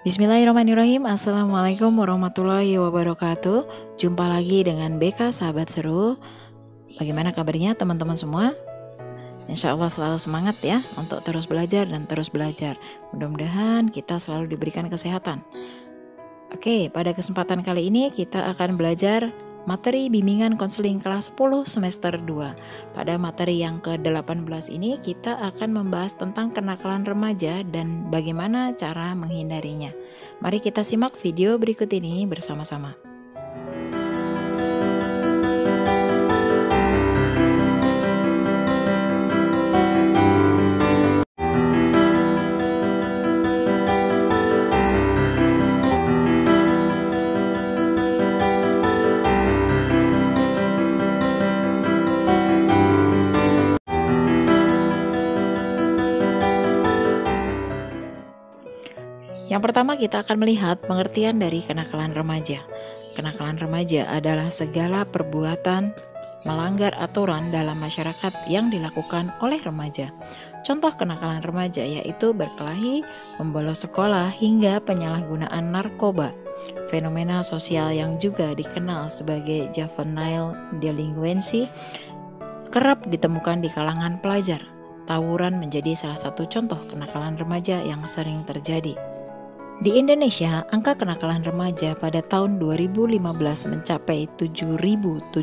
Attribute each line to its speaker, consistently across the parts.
Speaker 1: Bismillahirrahmanirrahim. Assalamualaikum warahmatullahi wabarakatuh. Jumpa lagi dengan BK Sahabat Seru. Bagaimana kabarnya teman-teman semua? Insya Allah selalu semangat ya untuk terus belajar dan terus belajar. Mudah-mudahan kita selalu diberikan kesehatan. Oke, pada kesempatan kali ini kita akan belajar materi bimbingan konseling kelas 10 semester 2. Pada materi yang ke-18 ini kita akan membahas tentang kenakalan remaja dan bagaimana cara menghindarinya. Mari kita simak video berikut ini bersama-sama. Yang pertama kita akan melihat pengertian dari kenakalan remaja. Kenakalan remaja adalah segala perbuatan melanggar aturan dalam masyarakat yang dilakukan oleh remaja. Contoh kenakalan remaja yaitu berkelahi, membolos sekolah, hingga penyalahgunaan narkoba. Fenomena sosial yang juga dikenal sebagai juvenile delinquency kerap ditemukan di kalangan pelajar. Tawuran menjadi salah satu contoh kenakalan remaja yang sering terjadi. Di Indonesia, angka kenakalan remaja pada tahun 2015 mencapai 7.762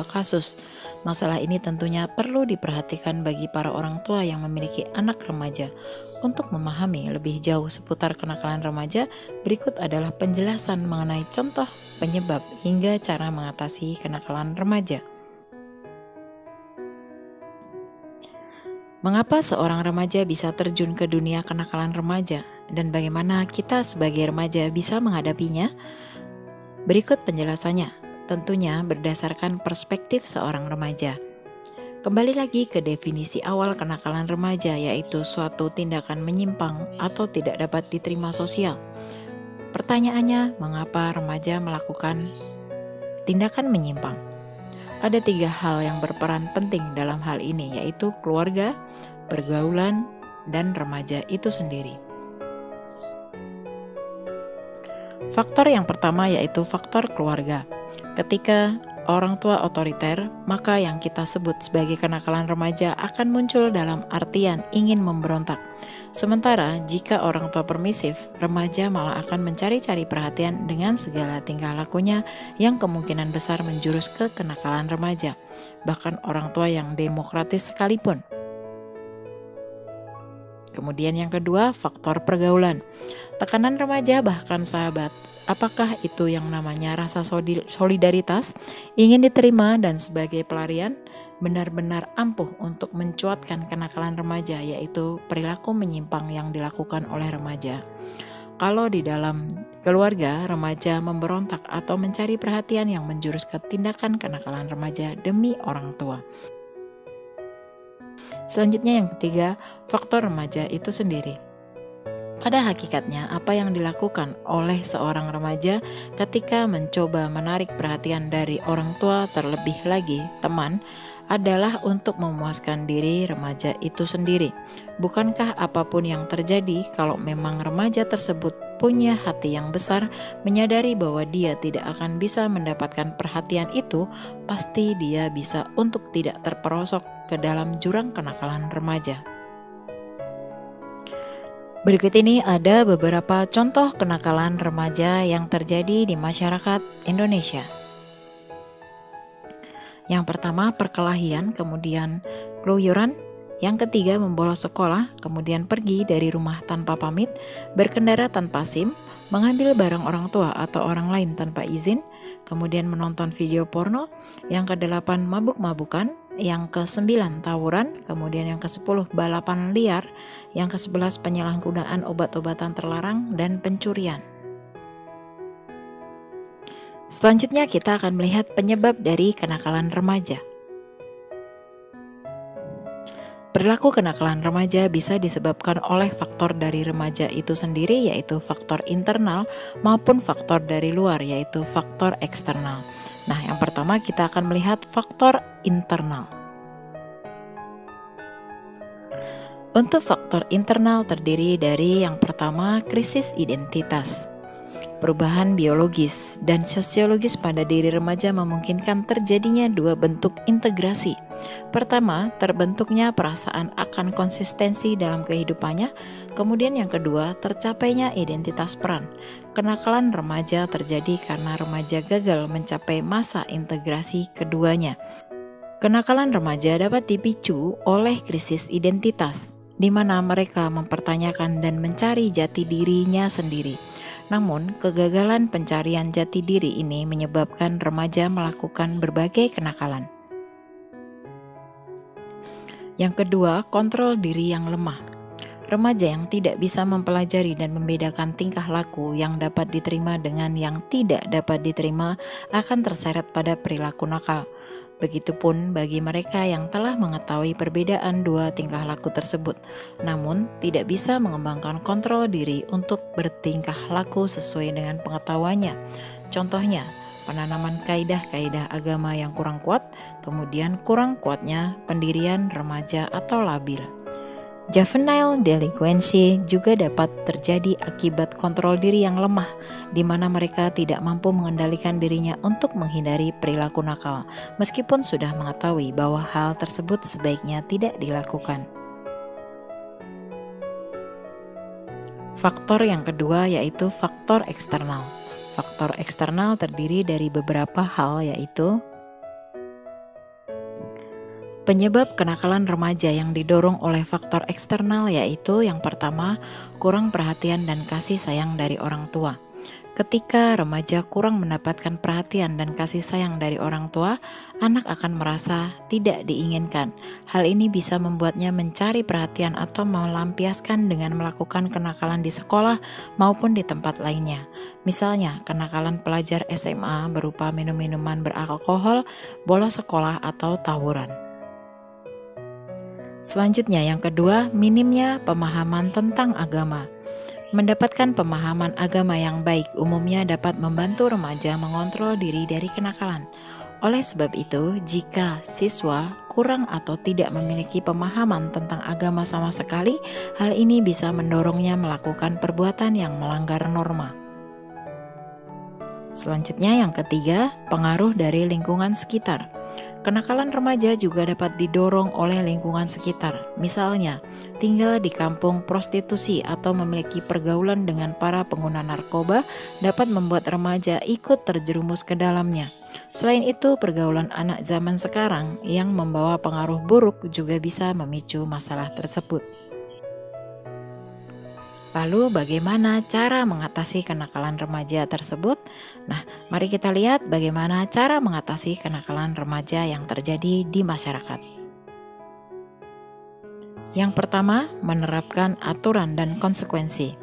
Speaker 1: kasus. Masalah ini tentunya perlu diperhatikan bagi para orang tua yang memiliki anak remaja. Untuk memahami lebih jauh seputar kenakalan remaja, berikut adalah penjelasan mengenai contoh, penyebab, hingga cara mengatasi kenakalan remaja. Mengapa seorang remaja bisa terjun ke dunia kenakalan remaja? Dan bagaimana kita sebagai remaja bisa menghadapinya? Berikut penjelasannya, tentunya berdasarkan perspektif seorang remaja. Kembali lagi ke definisi awal kenakalan remaja, yaitu suatu tindakan menyimpang atau tidak dapat diterima sosial. Pertanyaannya, mengapa remaja melakukan tindakan menyimpang? Ada 3 hal yang berperan penting dalam hal ini, yaitu keluarga, pergaulan, dan remaja itu sendiri. Faktor yang pertama yaitu faktor keluarga. Ketika orang tua otoriter, maka yang kita sebut sebagai kenakalan remaja akan muncul dalam artian ingin memberontak. Sementara jika orang tua permisif, remaja malah akan mencari-cari perhatian dengan segala tingkah lakunya yang kemungkinan besar menjurus ke kenakalan remaja. Bahkan orang tua yang demokratis sekalipun. Kemudian yang kedua, faktor pergaulan. Tekanan remaja bahkan sahabat. Apakah itu yang namanya rasa solidaritas, ingin diterima dan sebagai pelarian, benar-benar ampuh untuk mencuatkan kenakalan remaja, yaitu perilaku menyimpang yang dilakukan oleh remaja. Kalau di dalam keluarga, remaja memberontak atau mencari perhatian yang menjurus ke tindakan kenakalan remaja demi orang tua. Selanjutnya yang ketiga, faktor remaja itu sendiri. Pada hakikatnya, apa yang dilakukan oleh seorang remaja ketika mencoba menarik perhatian dari orang tua, terlebih lagi teman, adalah untuk memuaskan diri remaja itu sendiri. Bukankah apapun yang terjadi, kalau memang remaja tersebut punya hati yang besar, menyadari bahwa dia tidak akan bisa mendapatkan perhatian itu, pasti dia bisa untuk tidak terperosok ke dalam jurang kenakalan remaja. Berikut ini ada beberapa contoh kenakalan remaja yang terjadi di masyarakat Indonesia. Yang pertama, perkelahian, kemudian keluyuran. Yang ketiga, membolos sekolah, kemudian pergi dari rumah tanpa pamit, berkendara tanpa SIM, mengambil barang orang tua atau orang lain tanpa izin, kemudian menonton video porno. Yang ke-8, mabuk-mabukan. Yang ke-9, tawuran. Kemudian yang ke-10, balapan liar. Yang ke-11, penyalahgunaan obat-obatan terlarang dan pencurian. Selanjutnya kita akan melihat penyebab dari kenakalan remaja. Perilaku kenakalan remaja bisa disebabkan oleh faktor dari remaja itu sendiri, yaitu faktor internal, maupun faktor dari luar, yaitu faktor eksternal. Nah, yang pertama kita akan melihat faktor internal. Untuk faktor internal terdiri dari yang pertama, krisis identitas. Perubahan biologis dan sosiologis pada diri remaja memungkinkan terjadinya dua bentuk integrasi. Pertama, terbentuknya perasaan akan konsistensi dalam kehidupannya. Kemudian yang kedua, tercapainya identitas peran. Kenakalan remaja terjadi karena remaja gagal mencapai masa integrasi keduanya. Kenakalan remaja dapat dipicu oleh krisis identitas, di mana mereka mempertanyakan dan mencari jati dirinya sendiri. Namun, kegagalan pencarian jati diri ini menyebabkan remaja melakukan berbagai kenakalan. Yang kedua, kontrol diri yang lemah. Remaja yang tidak bisa mempelajari dan membedakan tingkah laku yang dapat diterima dengan yang tidak dapat diterima akan terseret pada perilaku nakal. Begitupun bagi mereka yang telah mengetahui perbedaan dua tingkah laku tersebut, namun tidak bisa mengembangkan kontrol diri untuk bertingkah laku sesuai dengan pengetahuannya. Contohnya, penanaman kaidah-kaidah agama yang kurang kuat, kemudian kurang kuatnya pendirian remaja atau labil. Juvenile delinquency juga dapat terjadi akibat kontrol diri yang lemah, di mana mereka tidak mampu mengendalikan dirinya untuk menghindari perilaku nakal, meskipun sudah mengetahui bahwa hal tersebut sebaiknya tidak dilakukan. Faktor yang kedua yaitu faktor eksternal. Faktor eksternal terdiri dari beberapa hal, yaitu penyebab kenakalan remaja yang didorong oleh faktor eksternal, yaitu yang pertama, kurang perhatian dan kasih sayang dari orang tua. Ketika remaja kurang mendapatkan perhatian dan kasih sayang dari orang tua, anak akan merasa tidak diinginkan. Hal ini bisa membuatnya mencari perhatian atau melampiaskan dengan melakukan kenakalan di sekolah maupun di tempat lainnya. Misalnya, kenakalan pelajar SMA berupa minum-minuman beralkohol, bolos sekolah, atau tawuran. Selanjutnya, yang kedua, minimnya pemahaman tentang agama. Mendapatkan pemahaman agama yang baik umumnya dapat membantu remaja mengontrol diri dari kenakalan. Oleh sebab itu, jika siswa kurang atau tidak memiliki pemahaman tentang agama sama sekali, hal ini bisa mendorongnya melakukan perbuatan yang melanggar norma. Selanjutnya, yang ketiga, pengaruh dari lingkungan sekitar. Kenakalan remaja juga dapat didorong oleh lingkungan sekitar. Misalnya, tinggal di kampung prostitusi atau memiliki pergaulan dengan para pengguna narkoba dapat membuat remaja ikut terjerumus ke dalamnya. Selain itu, pergaulan anak zaman sekarang yang membawa pengaruh buruk juga bisa memicu masalah tersebut. Lalu bagaimana cara mengatasi kenakalan remaja tersebut? Nah, mari kita lihat bagaimana cara mengatasi kenakalan remaja yang terjadi di masyarakat. Yang pertama, menerapkan aturan dan konsekuensi.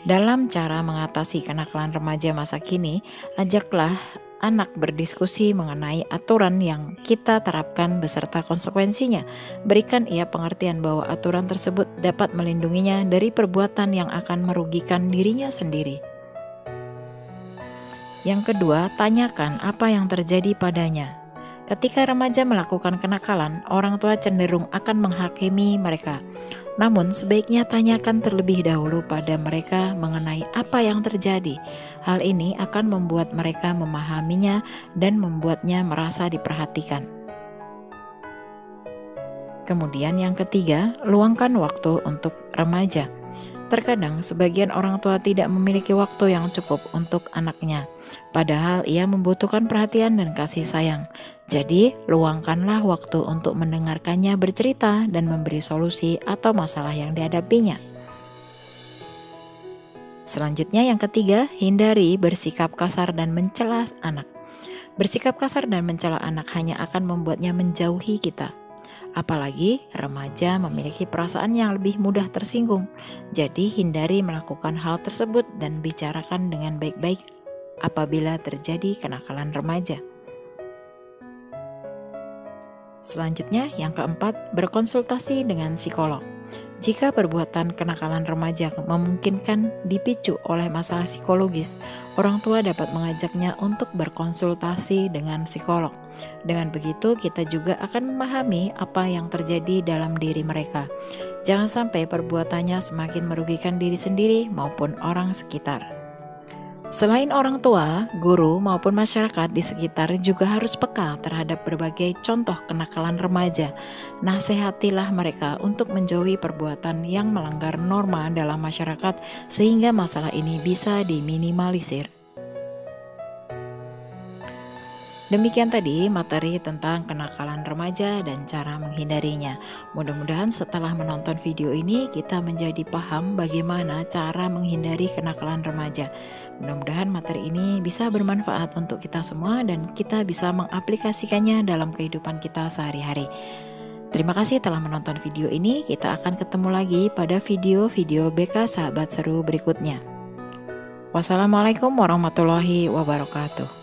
Speaker 1: Dalam cara mengatasi kenakalan remaja masa kini, ajaklah anak berdiskusi mengenai aturan yang kita terapkan beserta konsekuensinya. Berikan ia pengertian bahwa aturan tersebut dapat melindunginya dari perbuatan yang akan merugikan dirinya sendiri. Yang kedua, tanyakan apa yang terjadi padanya. Ketika remaja melakukan kenakalan, orang tua cenderung akan menghakimi mereka. Namun, sebaiknya tanyakan terlebih dahulu pada mereka mengenai apa yang terjadi. Hal ini akan membuat mereka memahaminya dan membuatnya merasa diperhatikan. Kemudian yang ketiga, luangkan waktu untuk remaja. Terkadang sebagian orang tua tidak memiliki waktu yang cukup untuk anaknya, padahal ia membutuhkan perhatian dan kasih sayang. Jadi, luangkanlah waktu untuk mendengarkannya bercerita dan memberi solusi atau masalah yang dihadapinya. Selanjutnya yang ketiga, hindari bersikap kasar dan mencela anak. Bersikap kasar dan mencela anak hanya akan membuatnya menjauhi kita. Apalagi remaja memiliki perasaan yang lebih mudah tersinggung. Jadi hindari melakukan hal tersebut dan bicarakan dengan baik-baik apabila terjadi kenakalan remaja. Selanjutnya yang keempat, berkonsultasi dengan psikolog. Jika perbuatan kenakalan remaja memungkinkan dipicu oleh masalah psikologis, orang tua dapat mengajaknya untuk berkonsultasi dengan psikolog. Dengan begitu, kita juga akan memahami apa yang terjadi dalam diri mereka. Jangan sampai perbuatannya semakin merugikan diri sendiri maupun orang sekitar. Selain orang tua, guru maupun masyarakat di sekitar juga harus peka terhadap berbagai contoh kenakalan remaja. Nasihatilah mereka untuk menjauhi perbuatan yang melanggar norma dalam masyarakat sehingga masalah ini bisa diminimalisir. Demikian tadi materi tentang kenakalan remaja dan cara menghindarinya. Mudah-mudahan setelah menonton video ini kita menjadi paham bagaimana cara menghindari kenakalan remaja. Mudah-mudahan materi ini bisa bermanfaat untuk kita semua dan kita bisa mengaplikasikannya dalam kehidupan kita sehari-hari. Terima kasih telah menonton video ini. Kita akan ketemu lagi pada video-video BK Sahabat Seru berikutnya. Wassalamualaikum warahmatullahi wabarakatuh.